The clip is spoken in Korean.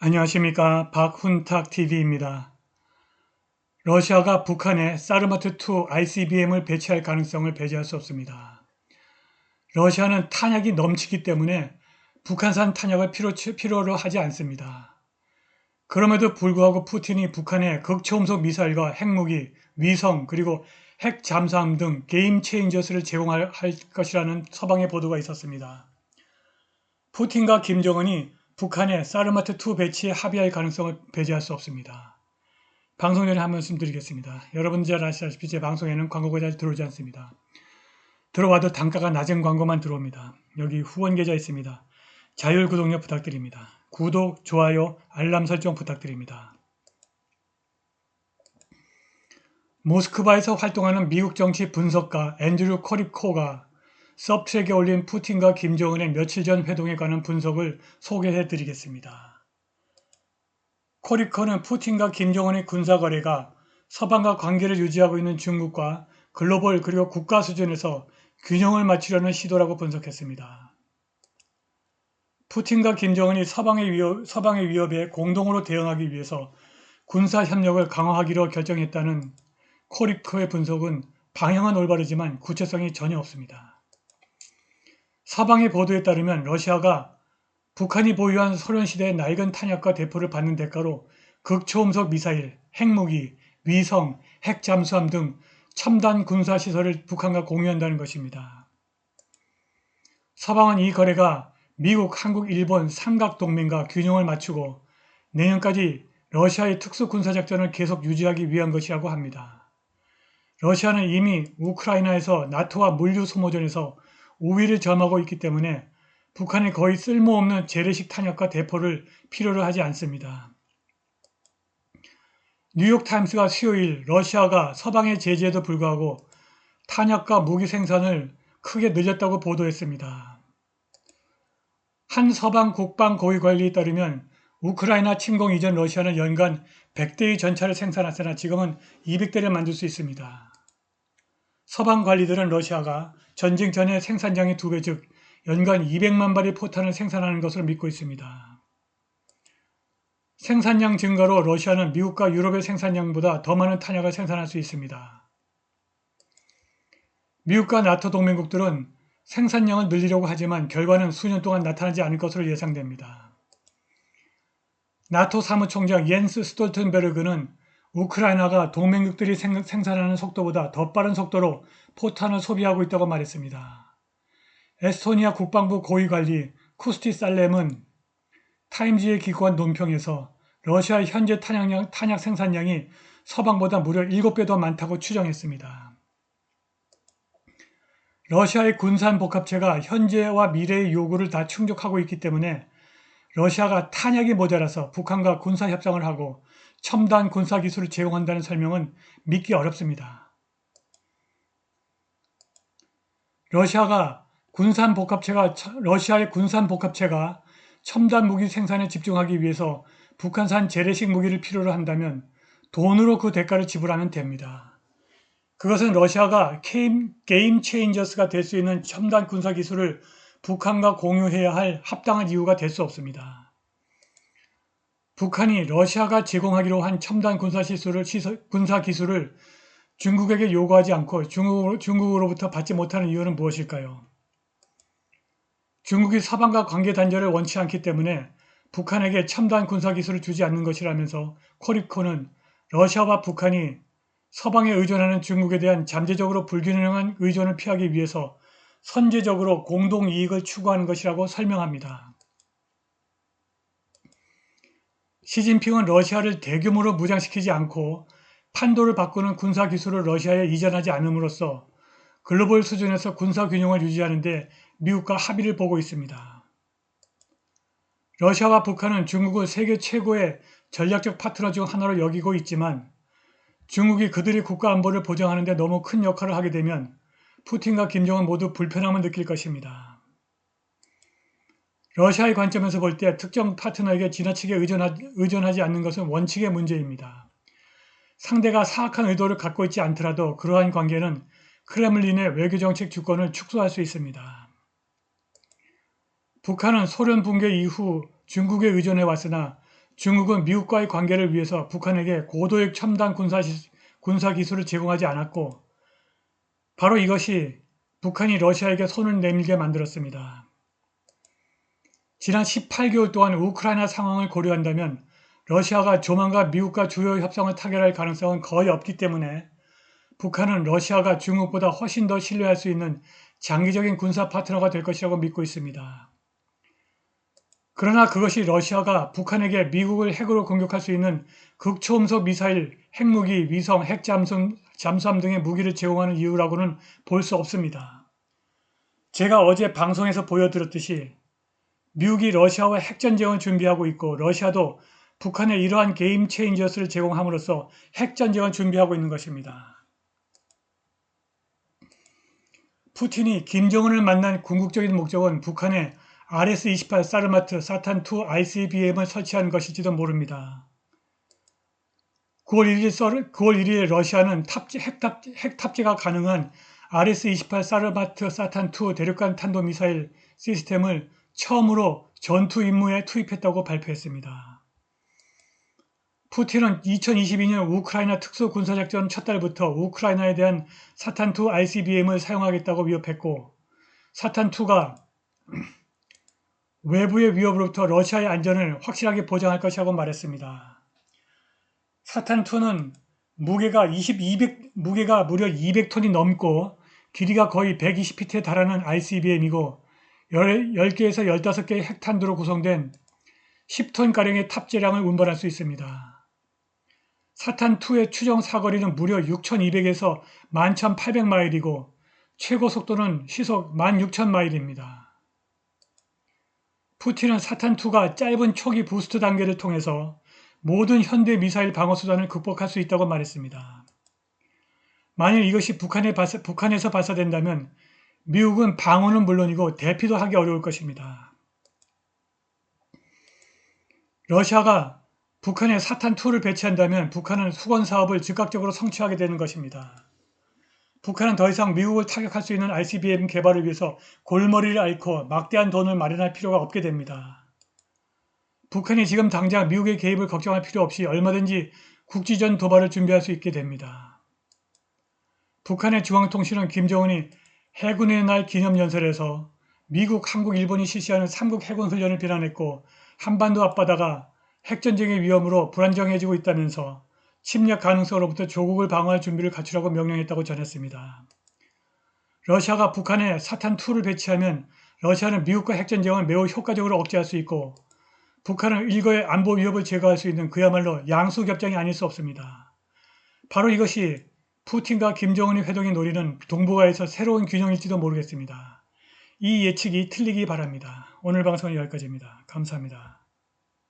안녕하십니까. 박훈탁TV입니다. 러시아가 북한에 사르마트2 ICBM을 배치할 가능성을 배제할 수 없습니다. 러시아는 탄약이 넘치기 때문에 북한산 탄약을 필요로 하지 않습니다. 그럼에도 불구하고 푸틴이 북한에 극초음속 미사일과 핵무기, 위성 그리고 핵 잠수함 등 게임 체인저스를 제공할 것이라는 서방의 보도가 있었습니다. 푸틴과 김정은이 북한에 사르마트2 배치에 합의할 가능성을 배제할 수 없습니다. 방송 전에 한 말씀 드리겠습니다. 여러분 잘 아시다시피 제 방송에는 광고가 잘 들어오지 않습니다. 들어와도 단가가 낮은 광고만 들어옵니다. 여기 후원 계좌 있습니다. 자율 구독료 부탁드립니다. 구독, 좋아요, 알람 설정 부탁드립니다. 모스크바에서 활동하는 미국 정치 분석가 앤드류 커립코가 서브트랙에 올린 푸틴과 김정은의 며칠 전 회동에 관한 분석을 소개해 드리겠습니다. 커립코는 푸틴과 김정은의 군사거래가 서방과 관계를 유지하고 있는 중국과 글로벌 그리고 국가 수준에서 균형을 맞추려는 시도라고 분석했습니다. 푸틴과 김정은이 서방의 위협에 공동으로 대응하기 위해서 군사협력을 강화하기로 결정했다는 코립코의 분석은 방향은 올바르지만 구체성이 전혀 없습니다. 서방의 보도에 따르면 러시아가 북한이 보유한 소련시대의 낡은 탄약과 대포를 받는 대가로 극초음속 미사일, 핵무기, 위성, 핵잠수함 등 첨단 군사시설을 북한과 공유한다는 것입니다. 서방은 이 거래가 미국, 한국, 일본 삼각동맹과 균형을 맞추고 내년까지 러시아의 특수군사작전을 계속 유지하기 위한 것이라고 합니다. 러시아는 이미 우크라이나에서 나토와 물류 소모전에서 우위를 점하고 있기 때문에 북한이 거의 쓸모없는 재래식 탄약과 대포를 필요로 하지 않습니다. 뉴욕타임스가 수요일 러시아가 서방의 제재에도 불구하고 탄약과 무기 생산을 크게 늘렸다고 보도했습니다. 한 서방 국방 고위 관리에 따르면 우크라이나 침공 이전 러시아는 연간 100대의 전차를 생산했으나 지금은 200대를 만들 수 있습니다. 서방 관리들은 러시아가 전쟁 전의 생산량의 2배 즉 연간 200만 발의 포탄을 생산하는 것으로 믿고 있습니다. 생산량 증가로 러시아는 미국과 유럽의 생산량보다 더 많은 탄약을 생산할 수 있습니다. 미국과 나토 동맹국들은 생산량을 늘리려고 하지만 결과는 수년 동안 나타나지 않을 것으로 예상됩니다. 나토 사무총장 옌스 스톨텐베르그는 우크라이나가 동맹국들이 생산하는 속도보다 더 빠른 속도로 포탄을 소비하고 있다고 말했습니다. 에스토니아 국방부 고위관리 쿠스티 살렘은 타임지에 기고한 논평에서 러시아의 현재 탄약 생산량이 서방보다 무려 7배 더 많다고 추정했습니다. 러시아의 군산복합체가 현재와 미래의 요구를 다 충족하고 있기 때문에 러시아가 탄약이 모자라서 북한과 군사협상을 하고 첨단 군사기술을 제공한다는 설명은 믿기 어렵습니다. 러시아의 군산복합체가 첨단 무기 생산에 집중하기 위해서 북한산 재래식 무기를 필요로 한다면 돈으로 그 대가를 지불하면 됩니다. 그것은 러시아가 게임 체인저스가 될 수 있는 첨단 군사기술을 북한과 공유해야 할 합당한 이유가 될 수 없습니다. 북한이 러시아가 제공하기로 한 첨단 군사기술을 중국에게 요구하지 않고 중국으로부터 받지 못하는 이유는 무엇일까요? 중국이 서방과 관계 단절을 원치 않기 때문에 북한에게 첨단 군사기술을 주지 않는 것이라면서 코립코는 러시아와 북한이 서방에 의존하는 중국에 대한 잠재적으로 불균형한 의존을 피하기 위해서 선제적으로 공동이익을 추구하는 것이라고 설명합니다. 시진핑은 러시아를 대규모로 무장시키지 않고 판도를 바꾸는 군사기술을 러시아에 이전하지 않음으로써 글로벌 수준에서 군사균형을 유지하는 데 미국과 합의를 보고 있습니다. 러시아와 북한은 중국을 세계 최고의 전략적 파트너 중 하나로 여기고 있지만 중국이 그들의 국가 안보를 보장하는 데 너무 큰 역할을 하게 되면 푸틴과 김정은 모두 불편함을 느낄 것입니다. 러시아의 관점에서 볼 때 특정 파트너에게 지나치게 의존하지 않는 것은 원칙의 문제입니다. 상대가 사악한 의도를 갖고 있지 않더라도 그러한 관계는 크렘린의 외교정책 주권을 축소할 수 있습니다. 북한은 소련 붕괴 이후 중국에 의존해 왔으나 중국은 미국과의 관계를 위해서 북한에게 고도의 첨단 군사 기술을 제공하지 않았고 바로 이것이 북한이 러시아에게 손을 내밀게 만들었습니다. 지난 18개월 동안 우크라이나 상황을 고려한다면 러시아가 조만간 미국과 주요 협상을 타결할 가능성은 거의 없기 때문에 북한은 러시아가 중국보다 훨씬 더 신뢰할 수 있는 장기적인 군사 파트너가 될 것이라고 믿고 있습니다. 그러나 그것이 러시아가 북한에게 미국을 핵으로 공격할 수 있는 극초음속 미사일, 핵무기, 위성, 잠수함 등의 무기를 제공하는 이유라고는 볼 수 없습니다. 제가 어제 방송에서 보여드렸듯이 미국이 러시아와 핵전쟁을 준비하고 있고 러시아도 북한에 이러한 게임 체인저스를 제공함으로써 핵전쟁을 준비하고 있는 것입니다. 푸틴이 김정은을 만난 궁극적인 목적은 북한에 RS-28 사르마트 사탄2 ICBM을 설치한 것일지도 모릅니다. 9월 1일 러시아는 핵 탑재가 가능한 RS-28 사르마트 사탄2 대륙간 탄도미사일 시스템을 처음으로 전투 임무에 투입했다고 발표했습니다. 푸틴은 2022년 우크라이나 특수군사작전 첫 달부터 우크라이나에 대한 사탄2 ICBM을 사용하겠다고 위협했고 사탄2가 외부의 위협으로부터 러시아의 안전을 확실하게 보장할 것이라고 말했습니다. 사탄2는 무게가 무려 200톤이 넘고 길이가 거의 120피트에 달하는 ICBM이고 10개에서 15개의 핵탄두로 구성된 10톤가량의 탑재량을 운반할 수 있습니다. 사탄2의 추정 사거리는 무려 6,200에서 11,800마일이고 최고 속도는 시속 16,000마일입니다. 푸틴은 사탄2가 짧은 초기 부스트 단계를 통해서 모든 현대 미사일 방어수단을 극복할 수 있다고 말했습니다. 만일 이것이 북한에서 발사된다면 미국은 방어는 물론이고 대피도 하기 어려울 것입니다. 러시아가 북한에 사탄2를 배치한다면 북한은 수건 사업을 즉각적으로 성취하게 되는 것입니다. 북한은 더 이상 미국을 타격할 수 있는 ICBM 개발을 위해서 골머리를 앓고 막대한 돈을 마련할 필요가 없게 됩니다. 북한이 지금 당장 미국의 개입을 걱정할 필요 없이 얼마든지 국지전 도발을 준비할 수 있게 됩니다. 북한의 중앙통신은 김정은이 해군의 날 기념연설에서 미국, 한국, 일본이 실시하는 3국 해군 훈련을 비난했고 한반도 앞바다가 핵전쟁의 위험으로 불안정해지고 있다면서 침략 가능성으로부터 조국을 방어할 준비를 갖추라고 명령했다고 전했습니다. 러시아가 북한에 사탄2를 배치하면 러시아는 미국과 핵전쟁을 매우 효과적으로 억제할 수 있고 북한은 일거의 안보 위협을 제거할 수 있는 그야말로 양수협정이 아닐 수 없습니다. 바로 이것이 푸틴과 김정은의 회동이 노리는 동북아에서 새로운 균형일지도 모르겠습니다. 이 예측이 틀리기 바랍니다. 오늘 방송은 여기까지입니다. 감사합니다.